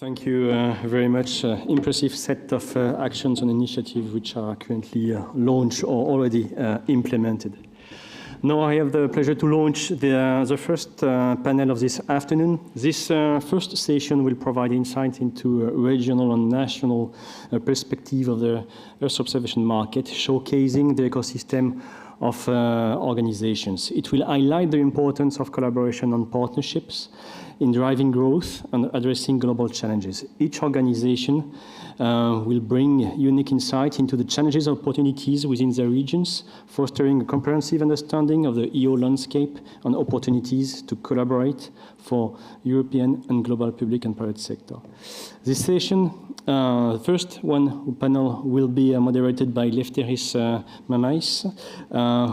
Thank you very much. Impressive set of actions and initiatives which are currently launched or already implemented. Now I have the pleasure to launch the first panel of this afternoon. This first session will provide insight into regional and national perspective of the Earth observation market, showcasing the ecosystem of organizations. It will highlight the importance of collaboration and partnerships in driving growth and addressing global challenges. Each organization will bring unique insight into the challenges and opportunities within their regions, fostering a comprehensive understanding of the EO landscape and opportunities to collaborate for European and global public and private sector. This session, first one panel will be moderated by LEFTERIS MAMAIS,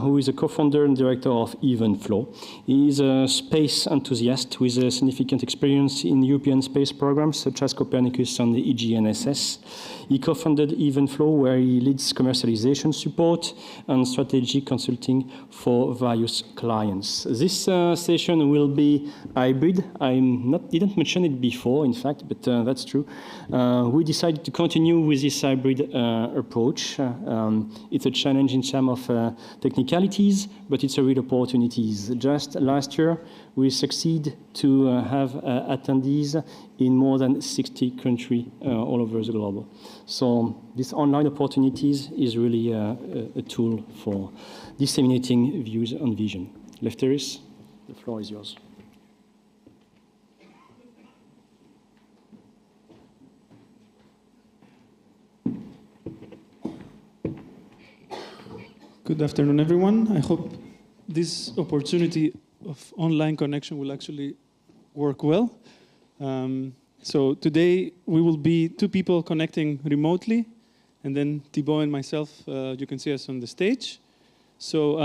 who is a co-founder and director of Evenflow. He is a space enthusiast with a significant experience in European space programs such as Copernicus and the EGNSS. He co-founded Evenflow, where he leads commercialization support and strategic consulting for various clients. This session will be hybrid. I didn't mention it before, in fact, but that's true. We decided to continue with this hybrid approach. It's a challenge in terms of technicalities, but it's a real opportunities. Just last year, we succeed to have attendees in more than 60 countries all over the globe. So this online opportunities is really a tool for disseminating views and vision. LEFTERIS, the floor is yours. Good afternoon, everyone. I hope this opportunity of online connection will actually work well. So today we will be two people connecting remotely, and then Thibault and myself, you can see us on the stage. So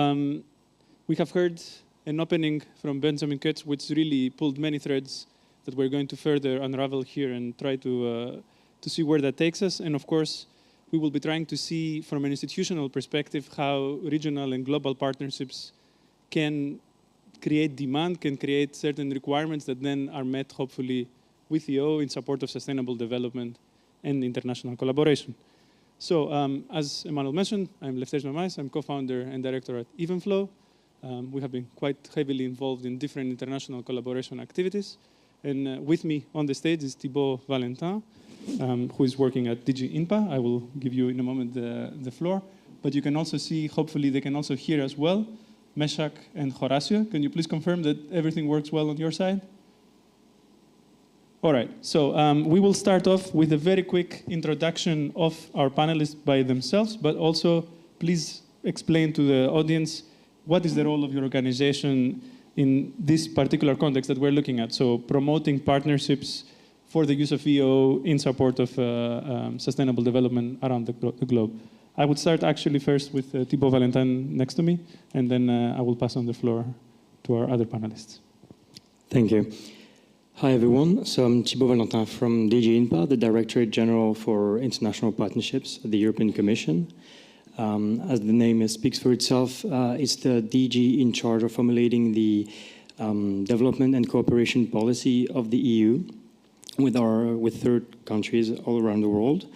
we have heard an opening from Benjamin Kurtz, which really pulled many threads that we're going to further unravel here and try to see where that takes us. And of course, we will be trying to see from an institutional perspective how regional and global partnerships can create demand, can create certain requirements that then are met, hopefully, with EO in support of sustainable development and international collaboration. So, as Emmanuel mentioned, I'm LEFTERIS MAMAIS. I'm co-founder and director at Evenflow. We have been quite heavily involved in different international collaboration activities. And with me on the stage is Thibault Valentin, who is working at DG INTPA. I will give you in a moment the floor. But you can also see, hopefully they can also hear as well, Meshach and Horacio. Can you please confirm that everything works well on your side? All right, so we will start off with a very quick introduction of our panelists by themselves, but also please explain to the audience what is the role of your organization in this particular context that we're looking at. So promoting partnerships for the use of EO in support of sustainable development around the globe. I would start actually first with Thibault Valentin next to me, and then I will pass on the floor to our other panelists. Thank you. Hi, everyone. So I'm Thibault Valentin from DG INTPA, the Directorate General for International Partnerships at the European Commission. As the name speaks for itself, it's the DG in charge of formulating the development and cooperation policy of the EU with third countries all around the world.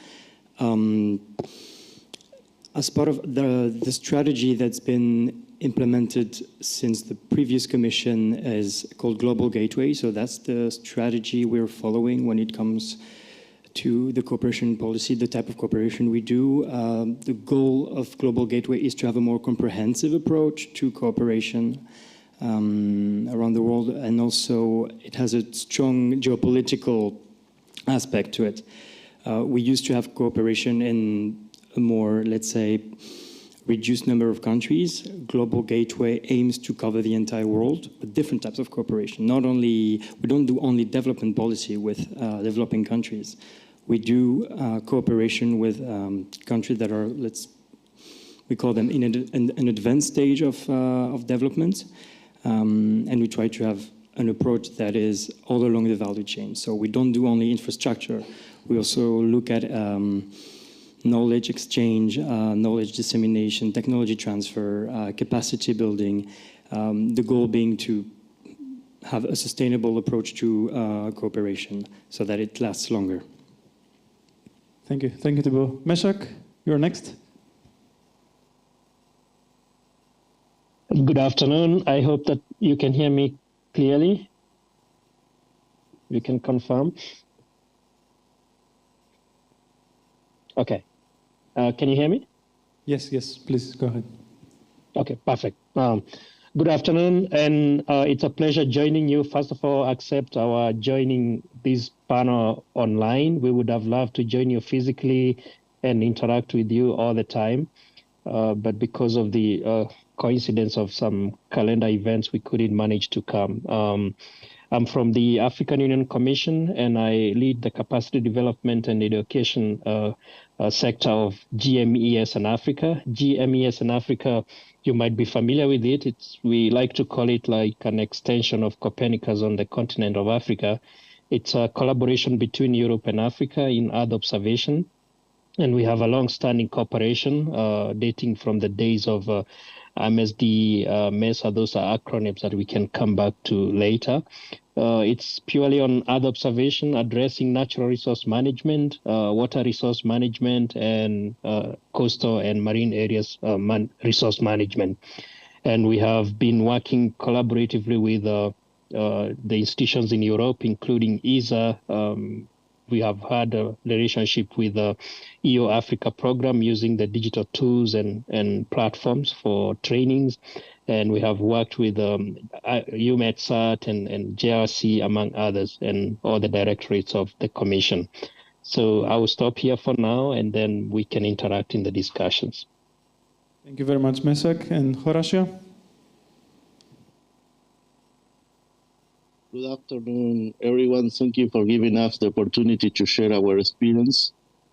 As part of the strategy that's been implemented since the previous commission is called Global Gateway. So that's the strategy we're following when it comes to the cooperation policy, the type of cooperation we do. The goal of Global Gateway is to have a more comprehensive approach to cooperation around the world. And also it has a strong geopolitical aspect to it. We used to have cooperation in a more, let's say, reduced number of countries. Global Gateway aims to cover the entire world, but different types of cooperation. Not only, we don't do only development policy with developing countries. We do cooperation with countries that are, we call them in an advanced stage of development. And we try to have an approach that is all along the value chain. So we don't do only infrastructure. We also look at knowledge exchange, knowledge dissemination, technology transfer, capacity building, the goal being to have a sustainable approach to cooperation so that it lasts longer. Thank you. Thank you, Thibault. Meshach, you're next. Good afternoon. I hope that you can hear me clearly. You can confirm. Okay. Can you hear me? Yes, yes, please go ahead. Okay, perfect. Good afternoon, and it's a pleasure joining you. First of all, accept our joining this panel online. We would have loved to join you physically and interact with you all the time, but because of the coincidence of some calendar events, we couldn't manage to come. I'm from the African Union Commission, and I lead the capacity development and education sector of GMES in Africa. GMES in Africa, you might be familiar with it. We like to call it like an extension of Copernicus on the continent of Africa. It's a collaboration between Europe and Africa in Earth observation. And we have a long-standing cooperation dating from the days of MSD, MESA. Those are acronyms that we can come back to later. It's purely on Earth observation, addressing natural resource management, water resource management, and coastal and marine areas resource management. And we have been working collaboratively with the institutions in Europe, including ESA. We have had a relationship with the EU Africa program using the digital tools and platforms for trainings. And we have worked with UMETSAT and JRC, among others, and all the directorates of the Commission. So I will stop here for now, and then we can interact in the discussions. Thank you very much, Meshach. And Horacio? Good afternoon, everyone. Thank you for giving us the opportunity to share our experience.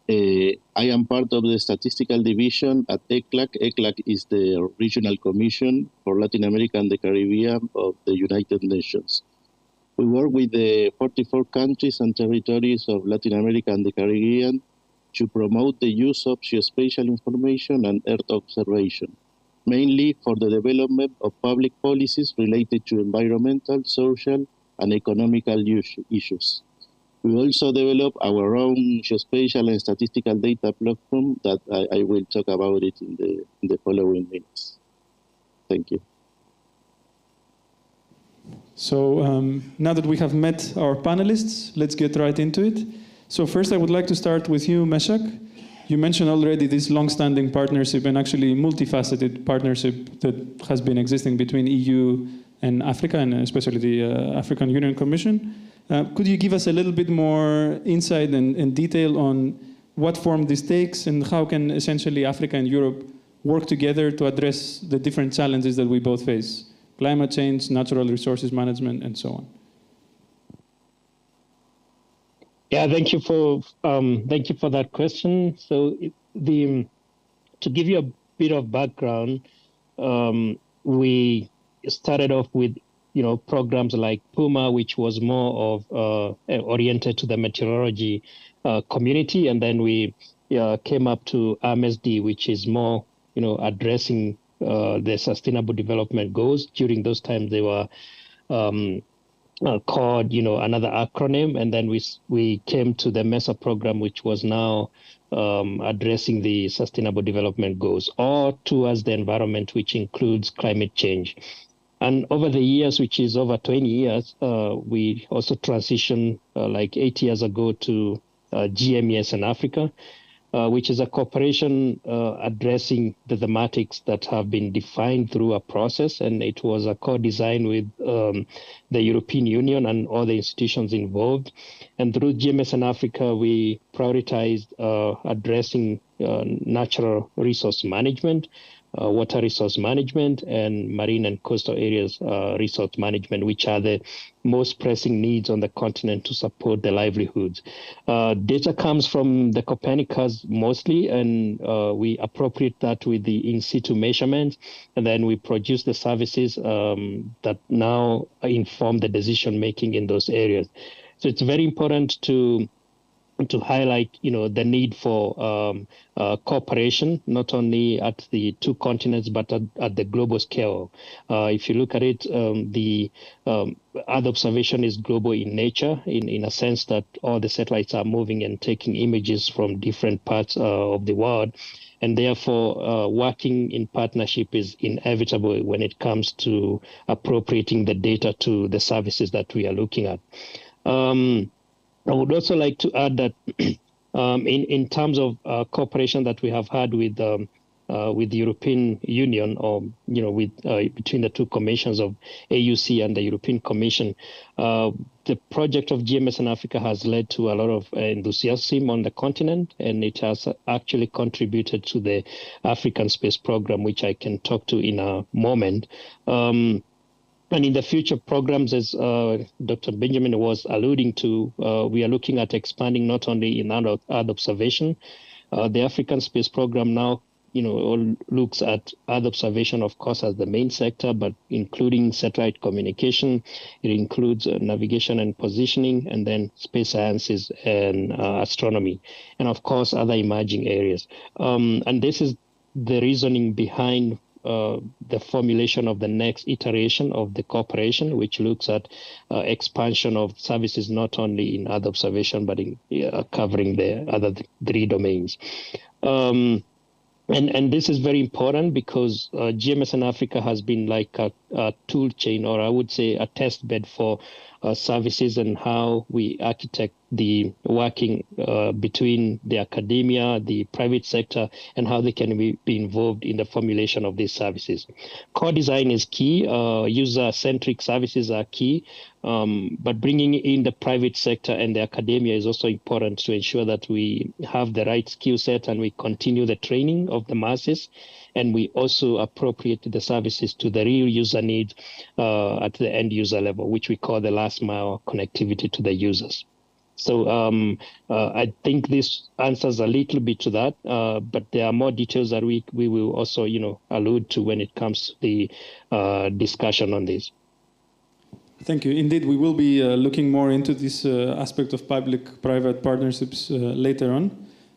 I am part of the statistical division at ECLAC. ECLAC is the regional commission for Latin America and the Caribbean of the United Nations. We work with the 44 countries and territories of Latin America and the Caribbean to promote the use of geospatial information and Earth observation, mainly for the development of public policies related to environmental, social, and economical issues. We also develop our own geospatial and statistical data platform that I will talk about it in the following minutes. Thank you. So now that we have met our panelists, let's get right into it. So first I would like to start with you, Meshach. You mentioned already this long-standing partnership and actually multifaceted partnership that has been existing between EU and Africa, and especially the African Union Commission. Could you give us a little bit more insight and detail on what form this takes and how can essentially Africa and Europe work together to address the different challenges that we both face? Climate change, natural resources management, and so on. Yeah, thank you for that question. So to give you a bit of background, we started off with programs like PUMA, which was more of oriented to the meteorology community, and then we came up to MSD, which is more addressing the Sustainable Development Goals. During those times, they were called another acronym, and then we came to the MESA program, which was now addressing the Sustainable Development Goals, all towards the environment, which includes climate change. And over the years, which is over 20 years, we also transitioned like 8 years ago to GMES in Africa, which is a cooperation addressing the thematics that have been defined through a process. And it was a co-design with the European Union and all the institutions involved. And through GMES in Africa, we prioritized addressing natural resource management, water resource management, and marine and coastal areas resource management, which are the most pressing needs on the continent to support the livelihoods. Data comes from the Copernicus mostly, and we appropriate that with the in situ measurements, and then we produce the services that now inform the decision making in those areas. So it's very important to to highlight, the need for cooperation, not only at the two continents, but at the global scale. If you look at it, the Earth observation is global in nature, in a sense that all the satellites are moving and taking images from different parts of the world. And therefore, working in partnership is inevitable when it comes to appropriating the data to the services that we are looking at. I would also like to add that in terms of cooperation that we have had with the European Union, or between the two commissions of AUC and the European Commission, the project of GMS in Africa has led to a lot of enthusiasm on the continent, and it has actually contributed to the African Space Program, which I can talk to in a moment. And in the future programs, as Dr. Benjamin was alluding to, we are looking at expanding not only in Earth observation. The African Space Program now, looks at Earth observation, of course, as the main sector, but including satellite communication. It includes navigation and positioning, and then space sciences and astronomy, and of course, other emerging areas. And this is the reasoning behind the formulation of the next iteration of the cooperation, which looks at expansion of services not only in Earth observation, but in covering the other three domains. And this is very important because GMS in Africa has been like a tool chain, or I would say a test bed for services and how we architect the working between the academia, the private sector, and how they can be involved in the formulation of these services. Core design is key. User-centric services are key. But bringing in the private sector and the academia is also important to ensure that we have the right skill set and we continue the training of the masses, and we also appropriate the services to the real user needs at the end user level, which we call the last mile connectivity to the users. So I think this answers a little bit to that, but there are more details that we will also, allude to when it comes to the discussion on this. Thank you. Indeed, we will be looking more into this aspect of public-private partnerships later on.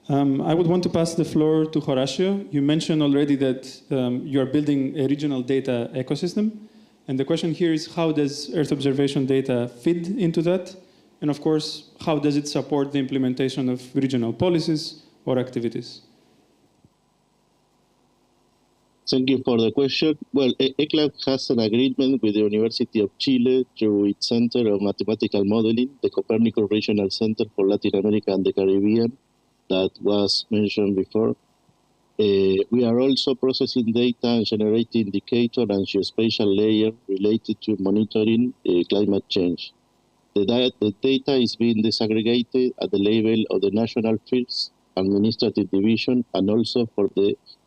I would want to pass the floor to Horacio. You mentioned already that you are building a regional data ecosystem. And the question here is, how does Earth observation data fit into that? And of course, how does it support the implementation of regional policies or activities? Thank you for the question. Well, ECLAC has an agreement with the University of Chile through its Center of Mathematical Modeling, the Copernicus Regional Center for Latin America and the Caribbean, that was mentioned before. We are also processing data and generating indicator and geospatial layer related to monitoring climate change. The data is being disaggregated at the level of the national fields administrative division and also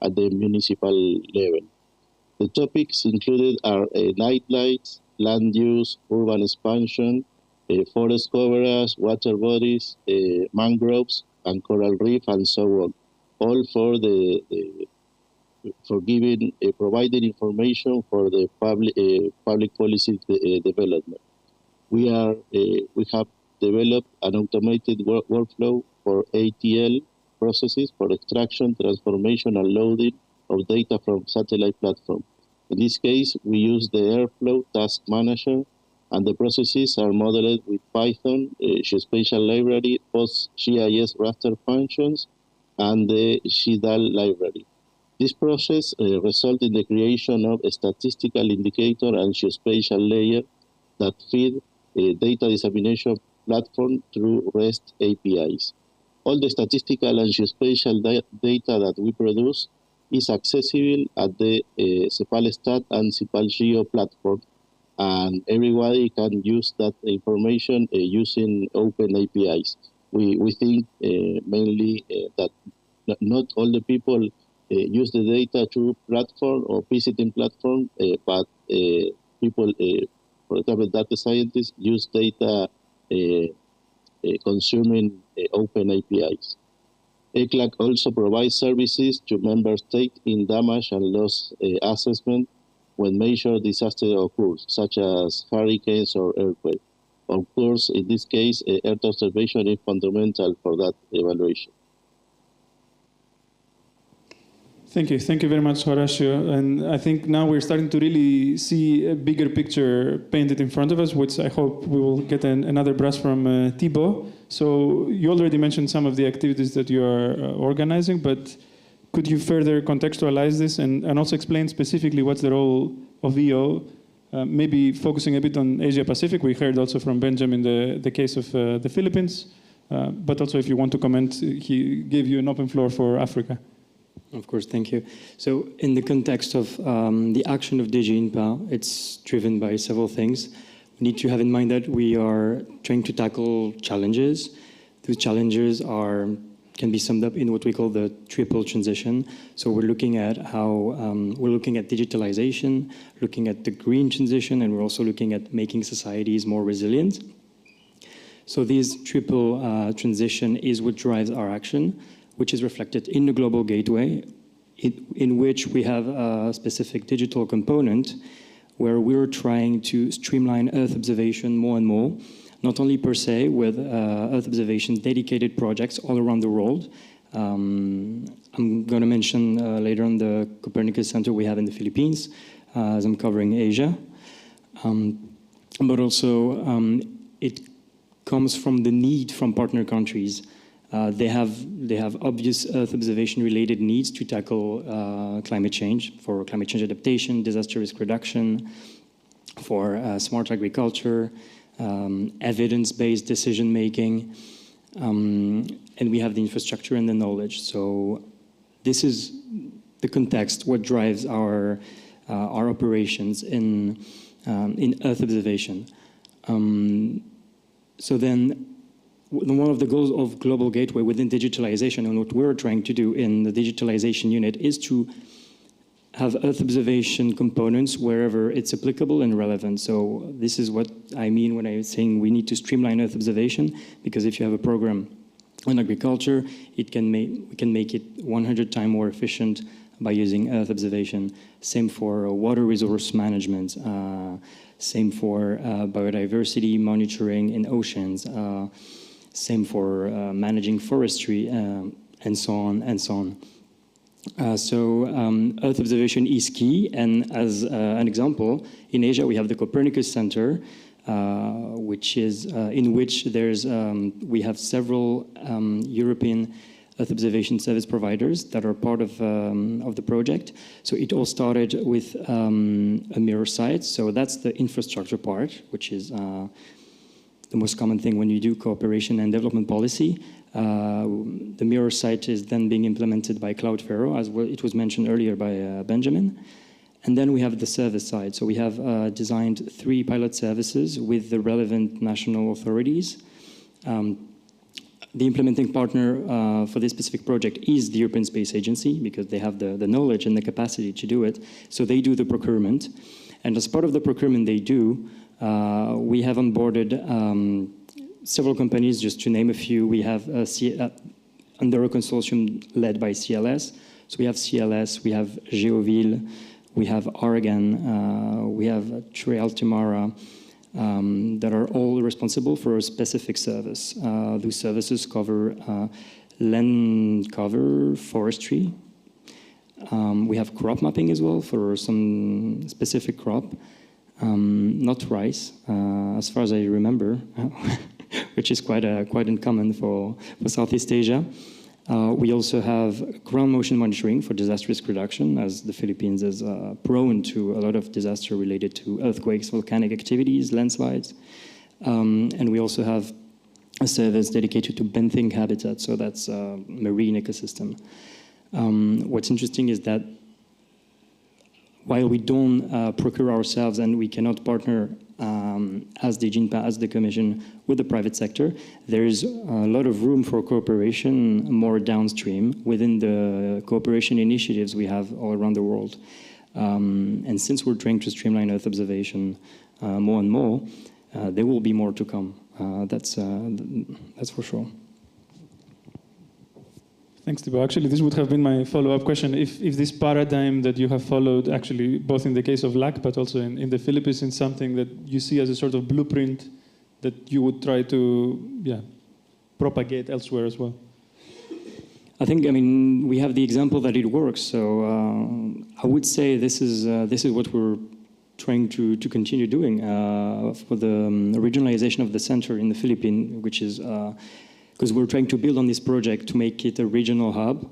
at the municipal level. The topics included are night lights, land use, urban expansion, forest coverage, water bodies, mangroves, and coral reef, and so on. All for providing information for the public policy development. We have developed an automated workflow for ATL processes for extraction, transformation, and loading of data from satellite platform. In this case, we use the Airflow task manager, and the processes are modeled with Python, Geospatial library, PostGIS raster functions, and the GDAL library. This process results in the creation of a statistical indicator and geospatial layer that feed a data dissemination platform through REST APIs. All the statistical and geospatial data that we produce is accessible at the CEPALSTAT and CEPALGEO platform, and everybody can use that information using open APIs. We think mainly that not all the people use the data through platform or visiting platform, but people, for example, data scientists use data consuming open APIs. ECLAC also provides services to member states in damage and loss assessment when major disaster occurs, such as hurricanes or earthquakes. Of course, in this case, Earth observation is fundamental for that evaluation. Thank you. Thank you very much, Horacio. And I think now we're starting to really see a bigger picture painted in front of us, which I hope we will get another brush from Thibault. So you already mentioned some of the activities that you are organizing, but could you further contextualize this and also explain specifically what's the role of EO, maybe focusing a bit on Asia-Pacific? We heard also from Benjamin the case of the Philippines, but also if you want to comment, he gave you an open floor for Africa. Of course, thank you. So in the context of the action of DG INTPA, it's driven by several things. We need to have in mind that we are trying to tackle challenges. Those challenges can be summed up in what we call the triple transition. So we're looking at digitalization, looking at the green transition, and we're also looking at making societies more resilient. So this triple transition is what drives our action, which is reflected in the Global Gateway, in which we have a specific digital component where we're trying to streamline Earth observation more and more, not only per se with Earth observation dedicated projects all around the world. I'm going to mention later on the Copernicus Center we have in the Philippines, as I'm covering Asia. But also it comes from the need from partner countries. They have obvious Earth observation-related needs to tackle climate change, for climate change adaptation, disaster risk reduction, for smart agriculture, evidence-based decision-making, and we have the infrastructure and the knowledge. So this is the context, what drives our operations in Earth observation. So then, one of the goals of Global Gateway within digitalization and what we're trying to do in the digitalization unit is to have Earth observation components wherever it's applicable and relevant. So this is what I mean when I'm saying we need to streamline Earth observation, because if you have a program on agriculture, we can make it 100 times more efficient by using Earth observation. Same for water resource management, same for biodiversity monitoring in oceans, same for managing forestry, and so on and so on. So Earth observation is key, and as an example, in Asia we have the Copernicus Center, which is in which there's we have several European Earth observation service providers that are part of the project. So it all started with a mirror site. So that's the infrastructure part, which is the most common thing when you do cooperation and development policy. The mirror site is then being implemented by Cloudfaro, as well, it was mentioned earlier by Benjamin. And then we have the service side. So we have designed 3 pilot services with the relevant national authorities. The implementing partner for this specific project is the European Space Agency, because they have the knowledge and the capacity to do it. So they do the procurement. And as part of the procurement they do, we have onboarded several companies, just to name a few. We have under a consortium led by CLS. So we have CLS, we have Geoville, we have Oregon, we have Trail Timara, that are all responsible for a specific service. Those services cover land cover, forestry. We have crop mapping as well for some specific crop. Not rice, as far as I remember, which is quite uncommon for Southeast Asia. We also have ground motion monitoring for disaster risk reduction, as the Philippines is prone to a lot of disaster related to earthquakes, volcanic activities, landslides. And we also have a service dedicated to benthic habitat, so that's marine ecosystem. What's interesting is that while we don't procure ourselves and we cannot partner as DG INTPA, as the Commission, with the private sector, there is a lot of room for cooperation more downstream within the cooperation initiatives we have all around the world. And since we're trying to streamline Earth observation more and more, there will be more to come. That's for sure. Thanks, Thibault. Actually, this would have been my follow-up question. If this paradigm that you have followed, actually, both in the case of LAC, but also in the Philippines, is something that you see as a sort of blueprint that you would try to propagate elsewhere as well? I think, we have the example that it works. So I would say this is what we're trying to continue doing for the regionalization of the center in the Philippines, which is because we're trying to build on this project to make it a regional hub.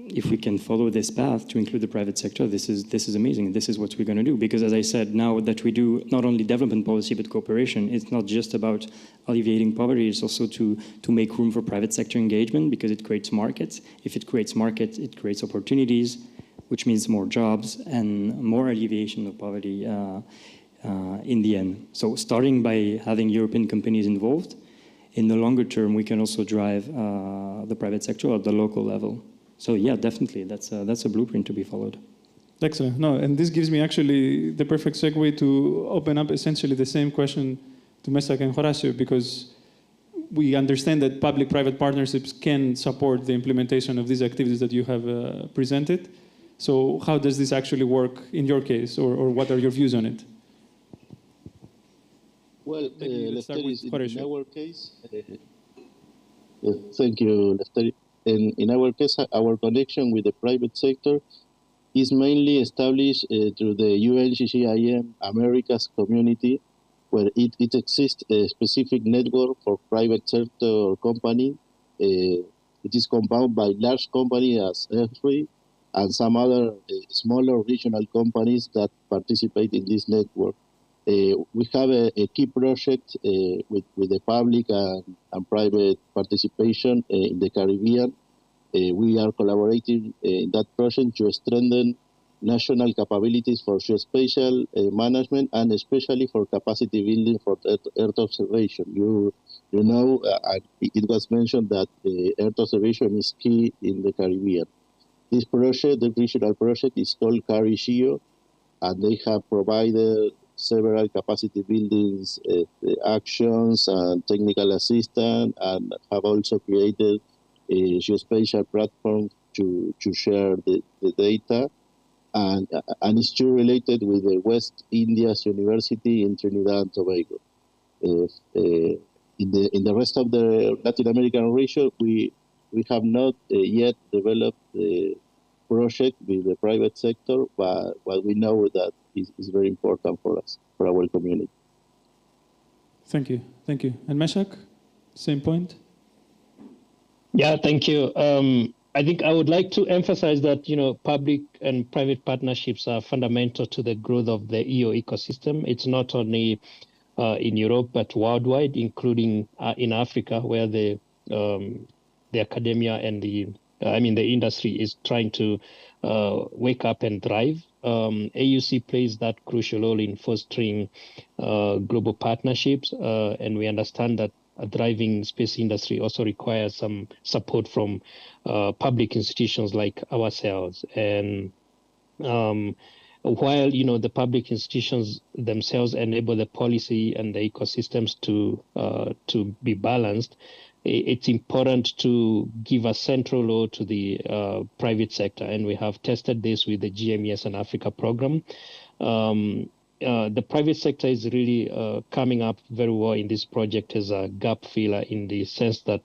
If we can follow this path to include the private sector, this is amazing. This is what we're going to do. Because as I said, now that we do not only development policy, but cooperation, it's not just about alleviating poverty, it's also to make room for private sector engagement, because it creates markets. If it creates markets, it creates opportunities, which means more jobs and more alleviation of poverty in the end. So starting by having European companies involved, in the longer term, we can also drive the private sector at the local level. So yeah, definitely, that's a blueprint to be followed. Excellent. No, and this gives me actually the perfect segue to open up essentially the same question to Mesak and Horacio, because we understand that public-private partnerships can support the implementation of these activities that you have presented. So how does this actually work in your case, or what are your views on it? Well, LEFTERIS, in our case, thank you, LEFTERIS. In our case, our connection with the private sector is mainly established through the UNCCIM Americas community, where it exists a specific network for private sector company. It is compounded by large companies as EFRI and some other smaller regional companies that participate in this network. We have a key project with the public and private participation in the Caribbean. We are collaborating in that project to strengthen national capabilities for geospatial management, and especially for capacity building for Earth observation. You know, it was mentioned that Earth observation is key in the Caribbean. This project, the regional project, is called HORACIO, and they have provided several capacity buildings actions and technical assistance, and have also created a geospatial platform to share the data, and it's too related with the West Indies University in Trinidad and Tobago. In the rest of the Latin American region, we have not yet developed the project with the private sector, but we know that is very important for us, for our community. Thank you. And Mesak, same point? Yeah, thank you. I think I would like to emphasize that, public and private partnerships are fundamental to the growth of the EO ecosystem. It's not only in Europe, but worldwide, including in Africa, where the academia and the industry is trying to wake up and thrive. AUC plays that crucial role in fostering global partnerships, and we understand that a thriving space industry also requires some support from public institutions like ourselves. And while the public institutions themselves enable the policy and the ecosystems to be balanced, it's important to give a central role to the private sector, and we have tested this with the GMES and Africa program. The private sector is really coming up very well in this project as a gap filler, in the sense that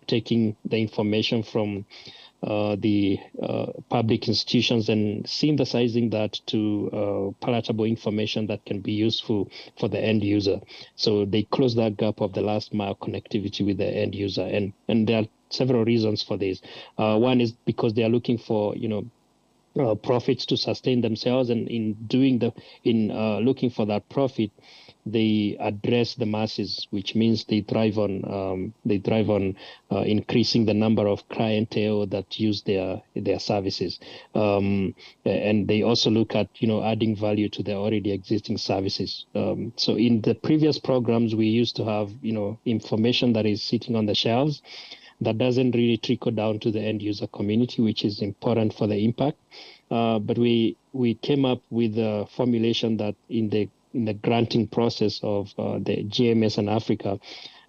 taking the information from the public institutions and synthesizing that to palatable information that can be useful for the end user. So they close that gap of the last mile connectivity with the end user, and there are several reasons for this. One is because they are looking for profits to sustain themselves, and in looking for that profit, they address the masses, which means they drive on increasing the number of clientele that use their services, and they also look at adding value to their already existing services. So in the previous programs, we used to have information that is sitting on the shelves that doesn't really trickle down to the end user community, which is important for the impact. But we came up with a formulation that in the granting process of the GMS and Africa,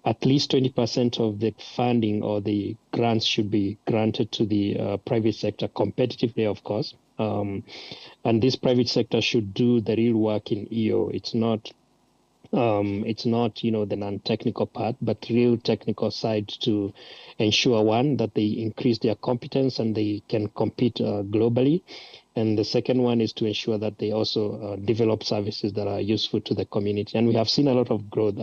at least 20% of the funding or the grants should be granted to the private sector, competitively, of course. And this private sector should do the real work in EO. It's not It's not, the non-technical part, but real technical side to ensure, one, that they increase their competence and they can compete globally. And the second one is to ensure that they also develop services that are useful to the community. And we have seen a lot of growth.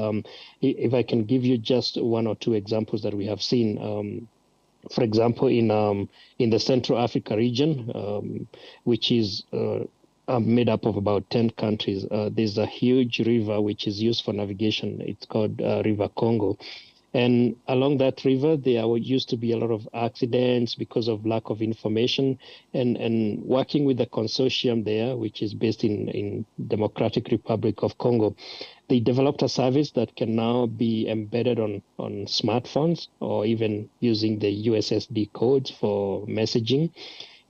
If I can give you just one or two examples that we have seen, for example, in the Central Africa region, which is made up of about 10 countries, there's a huge river which is used for navigation. It's called River Congo. And along that river, there used to be a lot of accidents because of lack of information. And working with the consortium there, which is based in Democratic Republic of Congo, they developed a service that can now be embedded on smartphones or even using the USSD codes for messaging.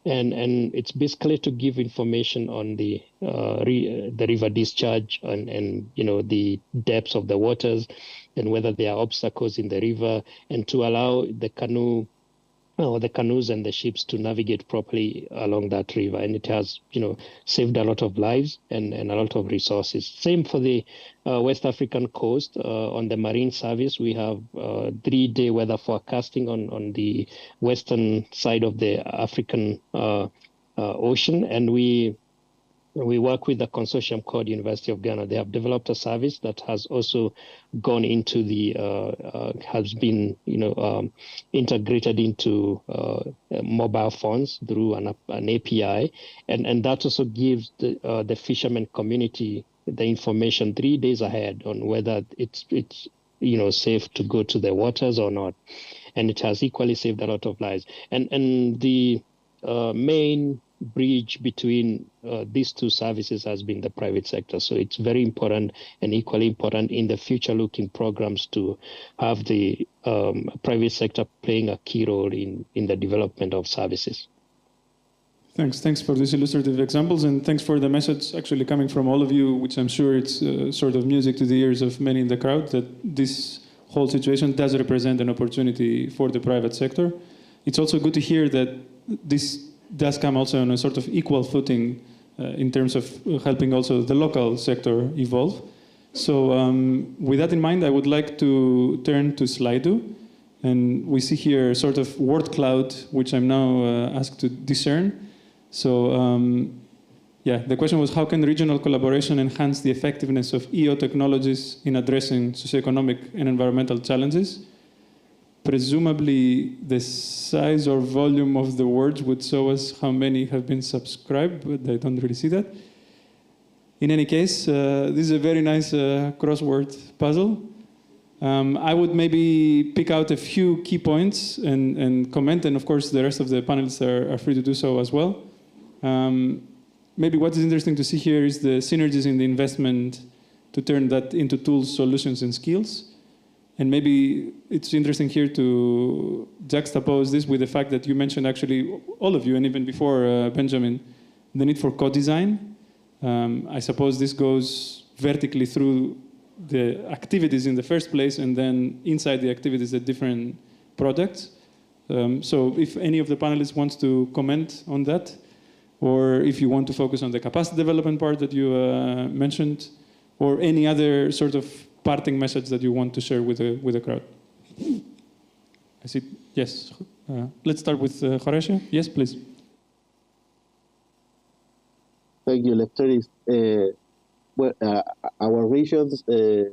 And it's basically to give information on the river discharge and the depths of the waters and whether there are obstacles in the river, and to allow the canoes and the ships to navigate properly along that river. And it has saved a lot of lives and a lot of resources. Same for the West African coast. On the marine service, we have 3-day weather forecasting on the western side of the African Ocean, and we work with a consortium called University of Ghana. They have developed a service that has also gone into has been integrated into mobile phones through an API, and that also gives the fishermen community the information 3 days ahead on whether it's safe to go to the waters or not, and it has equally saved a lot of lives. And the main bridge between these two services has been the private sector. So it's very important and equally important in the future-looking programs to have the private sector playing a key role in the development of services. Thanks for these illustrative examples, and thanks for the message actually coming from all of you, which I'm sure it's sort of music to the ears of many in the crowd, that this whole situation does represent an opportunity for the private sector. It's also good to hear that this does come also on a sort of equal footing in terms of helping also the local sector evolve. So with that in mind, I would like to turn to Slido. And we see here a sort of word cloud, which I'm now asked to discern. So the question was, how can regional collaboration enhance the effectiveness of EO technologies in addressing socioeconomic and environmental challenges? Presumably, the size or volume of the words would show us how many have been subscribed, but I don't really see that. In any case, this is a very nice crossword puzzle. I would maybe pick out a few key points and comment, and of course the rest of the panelists are free to do so as well. Maybe what is interesting to see here is the synergies in the investment to turn that into tools, solutions, and skills. And maybe it's interesting here to juxtapose this with the fact that you mentioned, actually, all of you, and even before Benjamin, the need for co-design. I suppose this goes vertically through the activities in the first place, and then inside the activities, the different products. So if any of the panelists wants to comment on that, or if you want to focus on the capacity development part that you mentioned, or any other sort of parting message that you want to share with the crowd. I see, yes. Let's start with HORACIO. Yes, please. Thank you, LEFTERIS. Our regions, the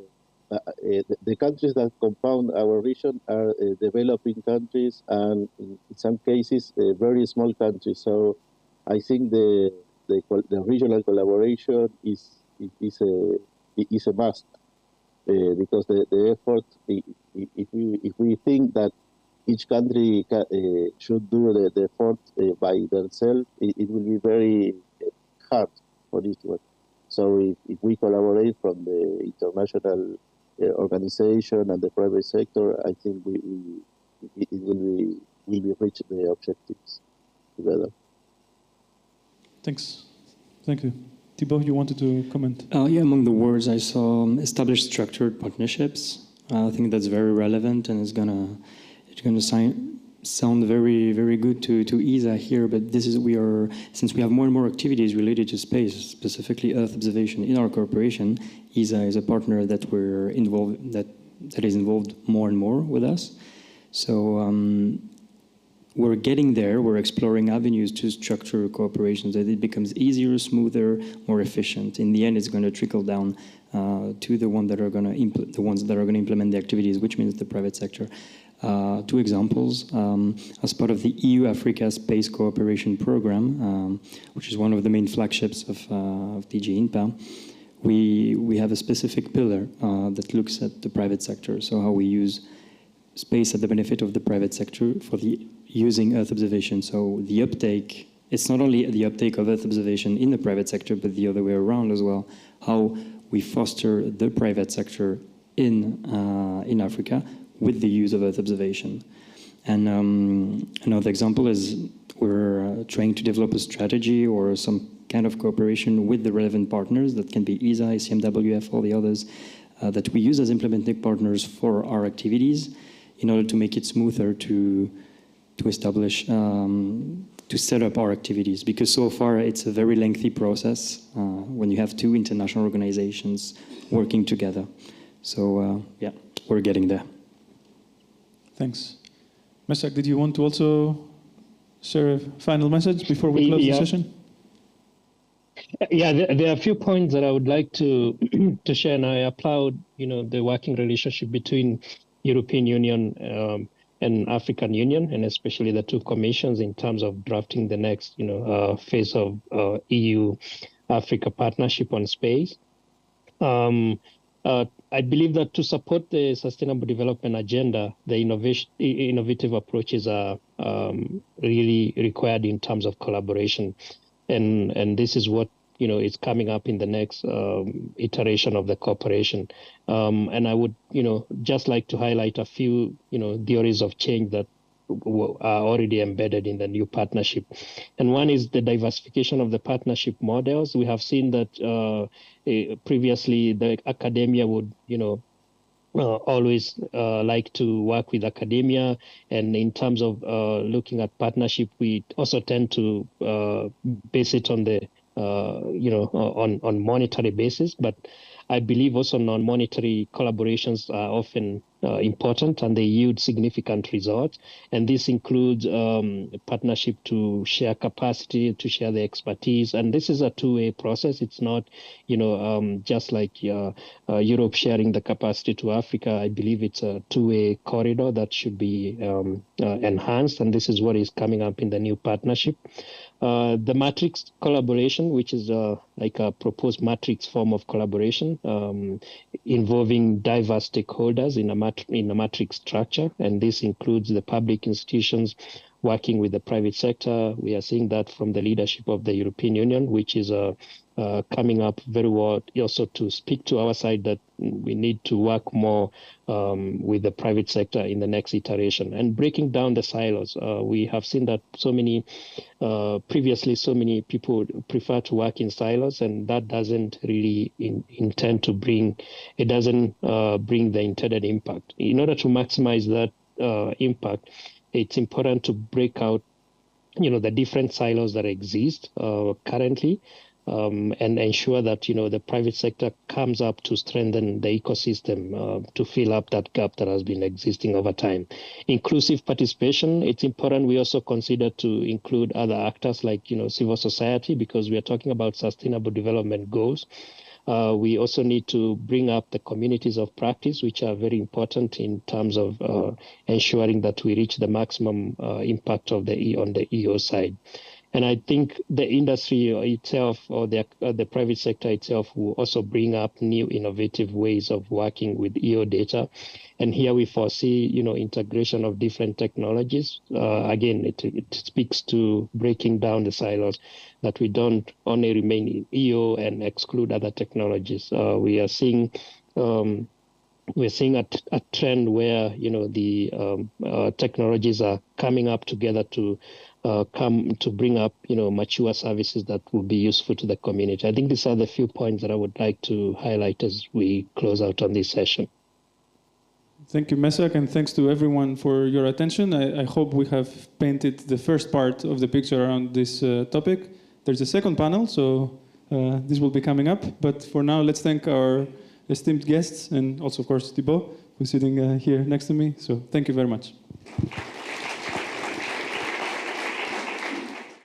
countries that compound our region are developing countries, and in some cases, very small countries. So I think the regional collaboration is a must. Because the effort, if we think that each country should do the effort by themselves, it will be very hard for this one. So if we collaborate from the international organization and the private sector, I think it will be reach the objectives together. Thanks. Thank you. Thibault, you wanted to comment? Among the words I saw, establish structured partnerships. I think that's very relevant, and it's gonna sound very, very good to ESA here, but since we have more and more activities related to space, specifically Earth observation in our corporation, ESA is a partner that that is involved more and more with us. So we're getting there. We're exploring avenues to structure cooperation so that it becomes easier, smoother, more efficient. In the end, it's going to trickle down to the ones that are going to implement the activities, which means the private sector. Two examples. As part of the EU-Africa Space Cooperation Program, which is one of the main flagships of DG INTPA, we have a specific pillar that looks at the private sector, so how we use space at the benefit of the private sector for using Earth observation. So the uptake, it's not only the uptake of Earth observation in the private sector, but the other way around as well, how we foster the private sector in Africa with the use of Earth observation. And another example is we're trying to develop a strategy or some kind of cooperation with the relevant partners, that can be ESA, ICMWF, all the others, that we use as implementing partners for our activities in order to make it smoother to establish, to set up our activities. Because so far it's a very lengthy process when you have two international organizations working together. So yeah, we're getting there. Thanks. Mesak, did you want to also share a final message before we close the session? Yeah, there are a few points that I would like to share, and I applaud, the working relationship between European Union and African Union, and especially the two commissions in terms of drafting the next, phase of EU-Africa partnership on space. I believe that to support the Sustainable Development Agenda, the innovative approaches are really required in terms of collaboration. And this is what, is coming up in the next iteration of the cooperation. And I would, just like to highlight a few, theories of change that are already embedded in the new partnership. And one is the diversification of the partnership models. We have seen that previously the academia would, always like to work with academia. And in terms of looking at partnership, we also tend to base it on the, on monetary basis. But I believe also non-monetary collaborations are often important, and they yield significant results. And this includes partnership to share capacity, to share the expertise. And this is a two-way process. It's not, just like Europe sharing the capacity to Africa. I believe it's a two-way corridor that should be enhanced. And this is what is coming up in the new partnership. The matrix collaboration, which is like a proposed matrix form of collaboration involving diverse stakeholders in a matrix structure, and this includes the public institutions working with the private sector. We are seeing that from the leadership of the European Union, which is coming up very well also to speak to our side that we need to work more with the private sector in the next iteration and breaking down the silos. We have seen that previously so many people prefer to work in silos, and that doesn't really intend to bring the intended impact. In order to maximize that impact, it's important to break out, the different silos that exist currently, and ensure that, the private sector comes up to strengthen the ecosystem to fill up that gap that has been existing over time. Inclusive participation, it's important we also consider to include other actors like, civil society, because we are talking about sustainable development goals. We also need to bring up the communities of practice, which are very important in terms of ensuring that we reach the maximum impact on the EO side. And I think the industry itself or the private sector itself will also bring up new innovative ways of working with EO data. And here we foresee, integration of different technologies. Again, it speaks to breaking down the silos, that we don't only remain in EO and exclude other technologies. We are seeing a trend where, the technologies are coming up together to bring up, mature services that will be useful to the community. I think these are the few points that I would like to highlight as we close out on this session. Thank you, Mesak, and thanks to everyone for your attention. I hope we have painted the first part of the picture around this topic. There's a second panel, so this will be coming up. But for now, let's thank our esteemed guests and also, of course, Thibault, who's sitting here next to me. So thank you very much.